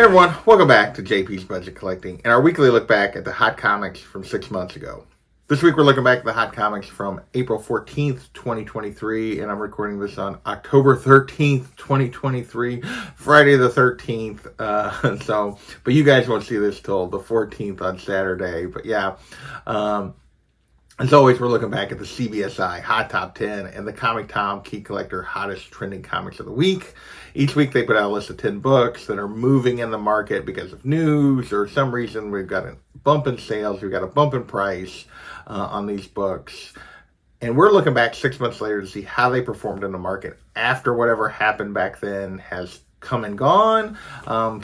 Hey everyone, welcome back to JP's Budget Collecting and our weekly look back at the hot comics from 6 months ago. This week we're looking back at the hot comics from April 14th, 2023, and I'm recording this on October 13th, 2023, Friday the 13th. But you guys won't see this till the 14th on Saturday. But yeah, as always, we're looking back at the CBSI Hot Top 10 and the Comic Tom Key Collector Hottest Trending Comics of the Week. Each week they put out a list of 10 books that are moving in the market because of news or some reason. We've got a bump in sales, we've got a bump in price on these books. And we're looking back 6 months later to see how they performed in the market after whatever happened back then has come and gone.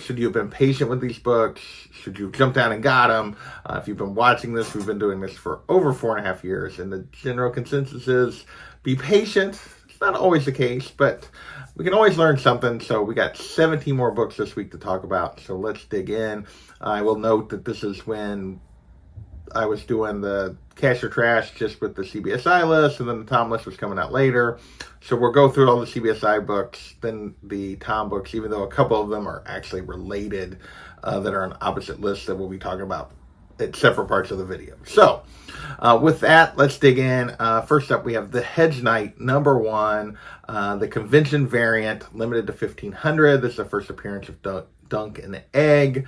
Should you have been patient with these books? Should you have jumped down and got them? If you've been watching this, we've been doing this for over 4.5 years, and the general consensus is be patient. It's not always the case, but we can always learn something. So we got 17 more books this week to talk about. So let's dig in. I will note that this is when I was doing the Cash or Trash just with the CBSI list, and then the Tom list was coming out later. So we'll go through all the CBSI books, then the Tom books, even though a couple of them are actually related, that are on opposite lists that we'll be talking about at separate parts of the video. So with that, let's dig in. First up, we have The Hedge Knight, #1, the convention variant, limited to 1,500. This is the first appearance of Dunk and Egg,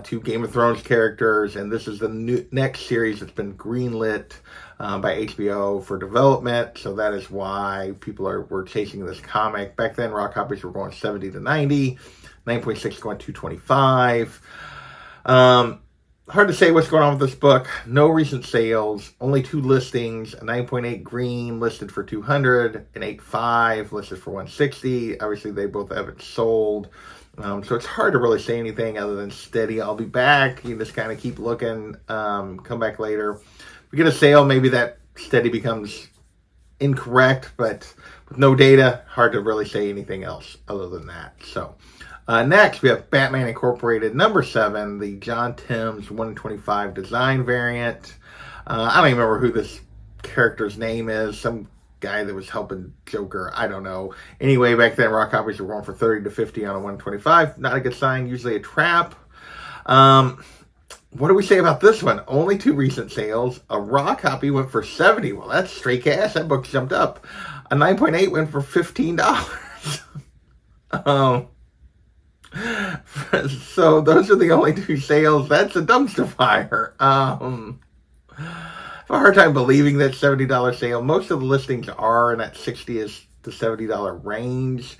two Game of Thrones characters, and this is the next series that's been greenlit by HBO for development, so that is why people were chasing this comic. Back then, raw copies were going 70 to 90, 9.6 going 225. Hard to say what's going on with this book. No recent sales, only 2 listings, a 9.8 green listed for 200, an 8.5 listed for 160. Obviously, they both haven't sold. So it's hard to really say anything other than steady. I'll be back. You just kind of keep looking, come back later. If we get a sale, maybe that steady becomes incorrect, but with no data, hard to really say anything else other than that. So next, we have Batman Incorporated #7, the John Timms 125 design variant. I don't even remember who this character's name is. Some guy that was helping Joker, I don't know. Anyway, back then raw copies were going for 30 to 50 on a 125. Not a good sign, usually a trap. What do we say about this one? Only 2 recent sales. A raw copy went for 70. Well, that's straight cash. That book jumped up. A 9.8 went for $15. So those are the only 2 sales. That's a dumpster fire. I have a hard time believing that $70 sale. Most of the listings are in that $60 to $70 range.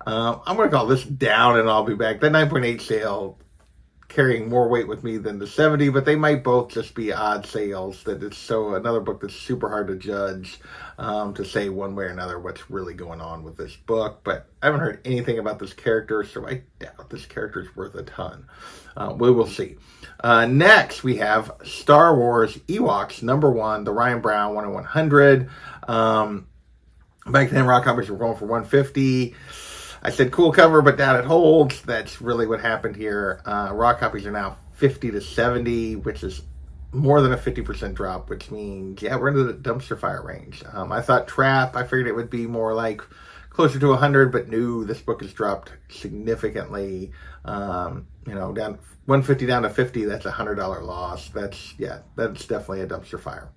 I'm going to call this down, and I'll be back. That 9.8 sale carrying more weight with me than the 70, but they might both just be odd sales. That it's so another book that's super hard to judge, to say one way or another what's really going on with this book. But I haven't heard anything about this character, so I doubt this character is worth a ton. We will see. Next, we have Star Wars Ewoks #1, the Ryan Brown 1/100. Back then, raw copies were going for 150. I said cool cover, but doubt it holds. That's really what happened here. Raw copies are now 50 to 70, which is more than a 50% drop, which means, yeah, we're into the dumpster fire range. I thought trap. I figured it would be more like closer to 100, but no, this book has dropped significantly. Down 150 down to 50. That's a $100 loss. That's definitely a dumpster fire.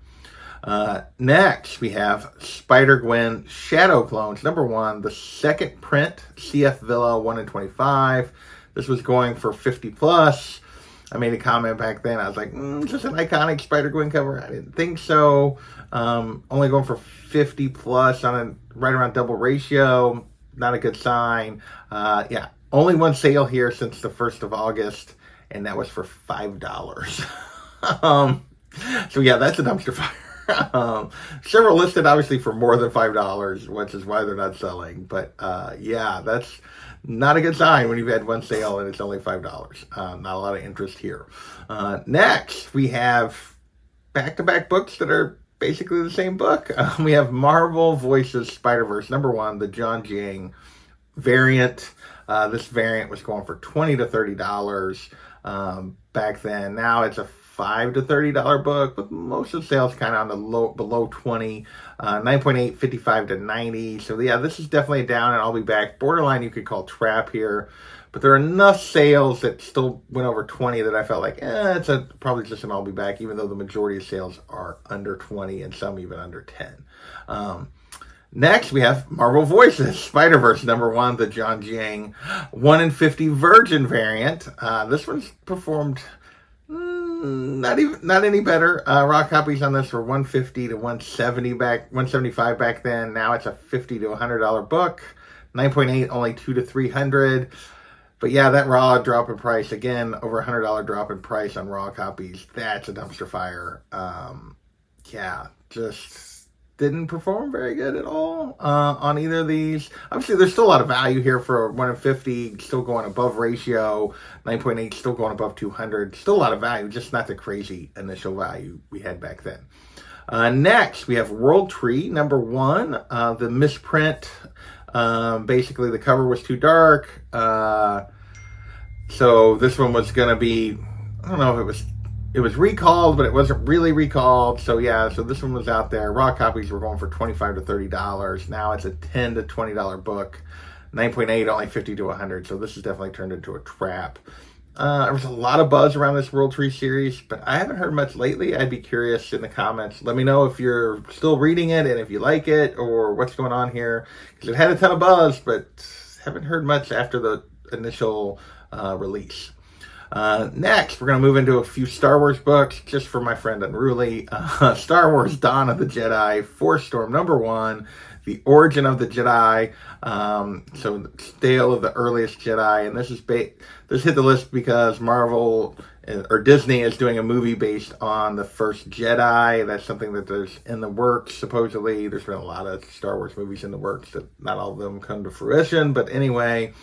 Next, we have Spider-Gwen Shadow Clones #1, the second print, CF Villa 1/25. This was going for 50 plus. I made a comment back then. I was like, is this an iconic Spider-Gwen cover? I didn't think so. Only going for 50 plus on a right around double ratio. Not a good sign. Only 1 sale here since the 1st of August, and that was for $5. So yeah, that's a dumpster fire. Several listed obviously for more than $5, which is why they're not selling. But that's not a good sign when you've had 1 sale and it's only $5. Not a lot of interest here. Next, we have back-to-back books that are basically the same book. We have Marvel Voices Spider-Verse #1, the John Jing variant. This variant was going for $20 to $30 back then. Now it's a $5 to $30 book, but most of the sales kind of on the below 20, 9.8, 55 to 90. So yeah, this is definitely down, and I'll be back. Borderline you could call trap here, but there are enough sales that still went over 20 that I felt like, it's probably just an I'll be back, even though the majority of sales are under 20 and some even under 10. Next, we have Marvel Voices, Spider-Verse #1, the John Jiang 1 in 50 Virgin variant. This one's performed not any better. Raw copies on this were $150 to $175 back then. Now it's a $50 to $100 book. 9.8, only 2 to 300. But yeah, that raw drop in price, again, over $100 drop in price on raw copies. That's a dumpster fire. Just didn't perform very good at all on either of these. Obviously, there's still a lot of value here for 1 in 50, still going above ratio. 9.8, still going above 200. Still a lot of value, just not the crazy initial value we had back then. Next, we have World Tree #1, the misprint. Basically, the cover was too dark. So this one was going to be, I don't know if it was recalled, but it wasn't really recalled. So so this one was out there. Raw copies were going for $25 to $30. Now it's a $10 to $20 book. 9.8, only 50 to 100. So this has definitely turned into a trap. There was a lot of buzz around this World Tree series, but I haven't heard much lately. I'd be curious in the comments. Let me know if you're still reading it and if you like it or what's going on here. Because it had a ton of buzz, but haven't heard much after the initial release. Next, we're going to move into a few Star Wars books, just for my friend Unruly. Star Wars Dawn of the Jedi, Force Storm #1, The Origin of the Jedi, so the tale of the earliest Jedi, and this hit the list because Marvel or Disney is doing a movie based on the first Jedi. That's something that there's in the works, supposedly. There's been a lot of Star Wars movies in the works that not all of them come to fruition, but anyway,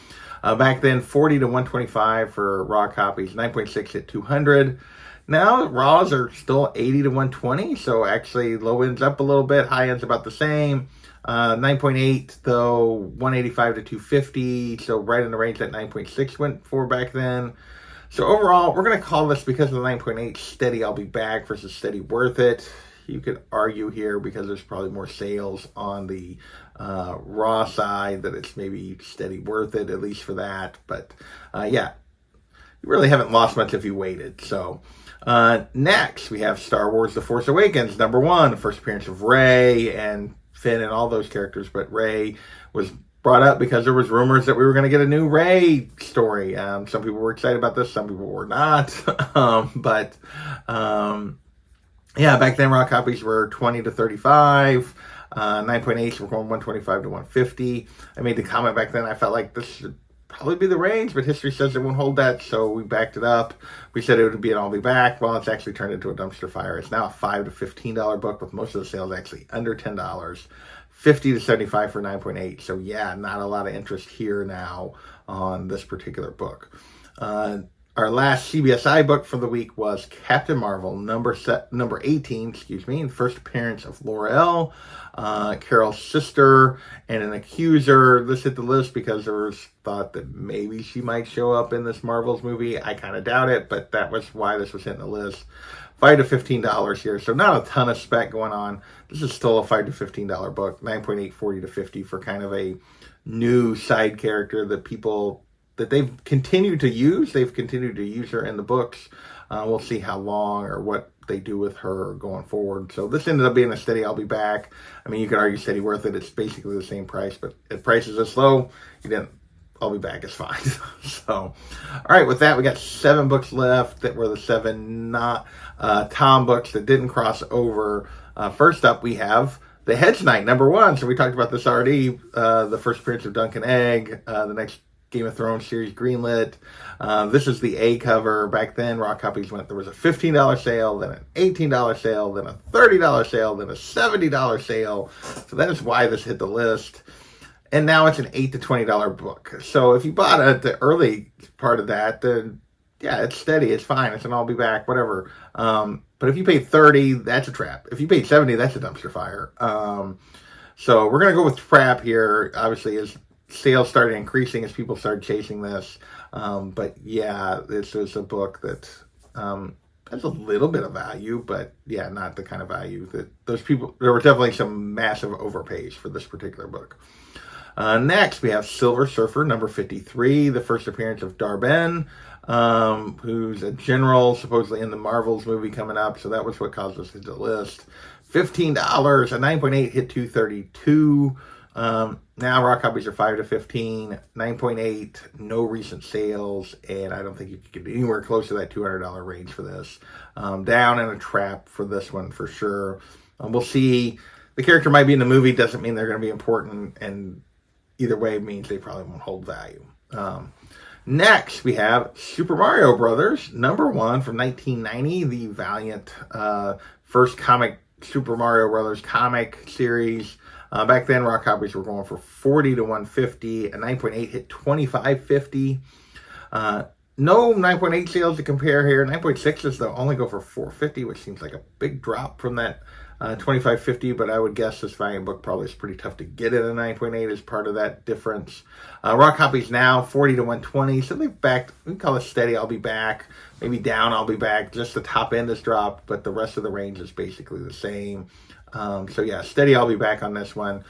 back then, 40 to 125 for raw copies, 9.6 at 200. Now, raws are still 80 to 120, so actually low end's up a little bit, high end's about the same. 9.8, though, 185 to 250, so right in the range that 9.6 went for back then. So overall, we're going to call this, because of the 9.8, steady I'll be back versus steady worth it. You could argue here, because there's probably more sales on the raw side, that it's maybe steady worth it, at least for that. But you really haven't lost much if you waited. So next, we have Star Wars The Force Awakens #1, the first appearance of Rey and Finn and all those characters. But Rey was brought up because there was rumors that we were going to get a new Rey story. Some people were excited about this, some people were not. Back then raw copies were 20 to 35. 9.8s were going 125 to 150. I made the comment back then, I felt like this should probably be the range, but history says it won't hold that, so we backed it up. We said it would be an I'll be back. Well, it's actually turned into a dumpster fire. It's now a $5 to $15 book, with most of the sales actually under $10. 50 to 75 for 9.8. So not a lot of interest here now on this particular book. Our last CBSI book for the week was Captain Marvel, number 18, and first appearance of Laurel, Carol's sister, and an accuser. This hit the list because there was thought that maybe she might show up in this Marvel's movie. I kind of doubt it, but that was why this was hitting the list. $5 to $15 here, so not a ton of spec going on. This is still a $5 to $15 book. 9.8, 40 to 50 for kind of a new side character that they've continued to use. They've continued to use her in the books. We'll see how long or what they do with her going forward. So this ended up being a steady I'll be back. I mean, you could argue steady worth it. It's basically the same price, but if prices are low, I'll be back is fine. So, all right, with that, we got 7 books left that were the 7 not Tom books that didn't cross over. First up, we have The Hedge Knight, #1. So we talked about this already. The first appearance of Duncan Egg, the next Game of Thrones series greenlit. This is the A cover. Back then, raw copies there was a $15 sale, then an $18 sale, then a $30 sale, then a $70 sale. So that is why this hit the list. And now it's an $8 to $20 book. So if you bought it at the early part of that, then it's steady, it's fine, it's an I'll be back, whatever. But if you paid $30, that's a trap. If you paid $70, that's a dumpster fire. So we're gonna go with trap here. Obviously, as sales started increasing, as people started chasing this. But this is a book that has a little bit of value, but not the kind of value that those people. There were definitely some massive overpays for this particular book. Next, we have Silver Surfer, number 53, the first appearance of Darben, who's a general supposedly in the Marvels movie coming up. So that was what caused us to the list. $15, a 9.8 hit 232. Now raw copies are 5 to 15, 9.8, no recent sales, and I don't think you could get anywhere close to that $200 range for this. Down in a trap for this one for sure. We'll see. The character might be in the movie, doesn't mean they're going to be important, and either way means they probably won't hold value. Next, we have Super Mario Brothers, number 1 from 1990, the Valiant first comic Super Mario Brothers comic series. Back then, raw copies were going for 40 to 150. A 9.8 hit 25.50. No 9.8 sales to compare here. 9.6s though only go for 450, which seems like a big drop from that 25.50. But I would guess this Valiant book probably is pretty tough to get at a 9.8 as part of that difference. Raw copies now 40 to 120. So they've backed. We call it steady. I'll be back. Maybe down. I'll be back. Just the top end has dropped, but the rest of the range is basically the same. So yeah, steady. I'll be back on this one.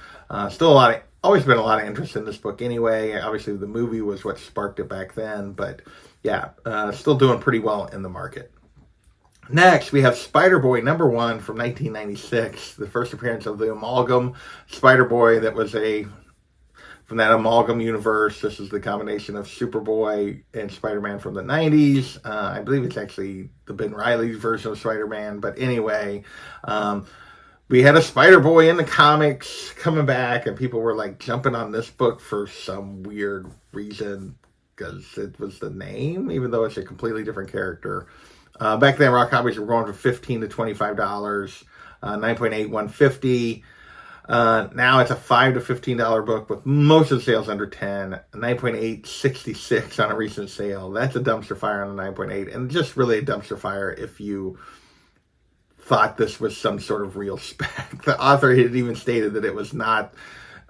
Still always been a lot of interest in this book anyway. Obviously, the movie was what sparked it back then, but yeah, still doing pretty well in the market. Next, we have Spider-Boy number 1 from 1996, the first appearance of the Amalgam Spider-Boy that was from that Amalgam universe. This is the combination of Superboy and Spider-Man from the 90s. I believe it's actually the Ben Reilly version of Spider-Man, but anyway, we had a Spider-Boy in the comics coming back, and people were like jumping on this book for some weird reason because it was the name, even though it's a completely different character. Back then, raw copies were going for $15 to $25, 9.8, 150. Now it's a $5 to $15 book with most of the sales under 10, 9.8, 66 on a recent sale. That's a dumpster fire on a 9.8, and just really a dumpster fire if you thought this was some sort of real spec. The author had even stated that it was not,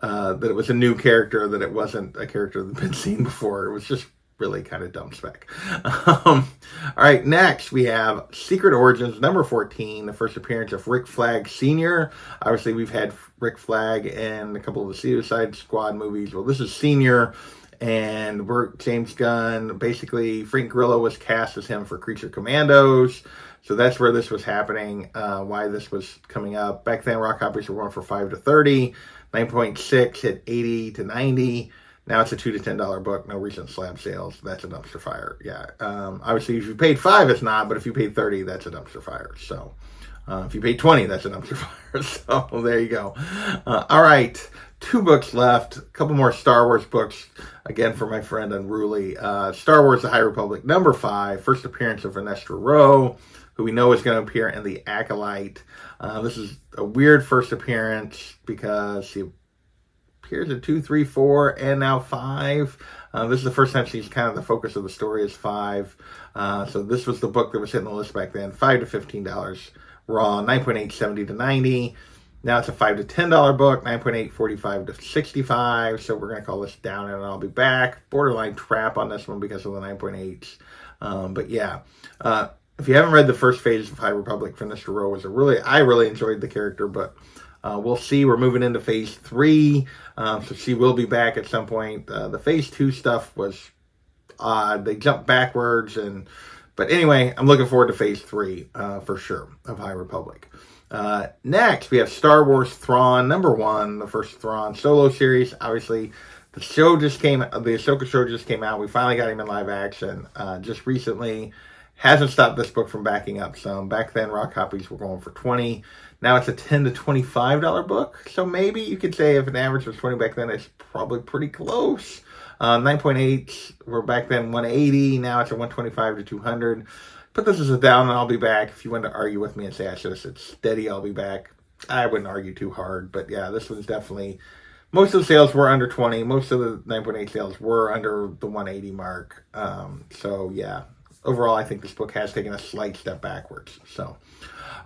that it was a new character, that it wasn't a character that had been seen before. It was just really kind of dumb spec. All right, next we have Secret Origins, number 14, the first appearance of Rick Flag Sr. Obviously, we've had Rick Flag in a couple of the Suicide Squad movies. Well, this is Senior, and we're James Gunn. Basically, Frank Grillo was cast as him for Creature Commandos. So that's where this was happening, why this was coming up. Back then, raw copies were going for 5 to 30, 9.6 hit 80 to 90. Now it's a $2 to $10 book, no recent slab sales. That's a dumpster fire. Yeah. Obviously, if you paid 5, it's not, but if you paid 30, that's a dumpster fire. So if you paid 20, that's a dumpster fire. So there you go. All right. 2 books left. A couple more Star Wars books. Again, for my friend Unruly. Star Wars The High Republic, number 5. First appearance of Vernestra Rowe, who we know is going to appear in The Acolyte. This is a weird first appearance because she appears in 2, 3, 4, and now 5. This is the first time she's kind of the focus of the story is 5. So this was the book that was hitting the list back then. $5 to $15 raw, 9.8, 70 to 90. Now it's a $5 to $10 book, 9.8, 45 to 65. So we're going to call this Down and I'll Be Back. Borderline trap on this one because of the 9.8s. But yeah, if you haven't read the first phase of High Republic, Vernestra Rowe I really enjoyed the character, but we'll see. We're moving into phase 3, so she will be back at some point. The phase 2 stuff was odd. They jumped backwards, but anyway, I'm looking forward to phase 3 for sure of High Republic. Next, we have Star Wars Thrawn, number 1, the first Thrawn solo series. Obviously, the Ahsoka show just came out. We finally got him in live action just recently. Hasn't stopped this book from backing up some. Back then, raw copies were going for 20. Now it's a $10 to $25 book. So maybe you could say if an average was 20 back then, it's probably pretty close. 9.8 were back then 180. Now it's a 125 to 200. But this is a Down and I'll Be Back. If you want to argue with me and say I should have said steady, I'll be back, I wouldn't argue too hard. But yeah, this one's definitely, most of the sales were under 20. Most of the 9.8 sales were under the 180 mark. So yeah. Overall, I think this book has taken a slight step backwards. So, all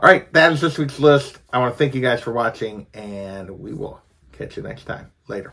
right, that is this week's list. I want to thank you guys for watching, and we will catch you next time. Later.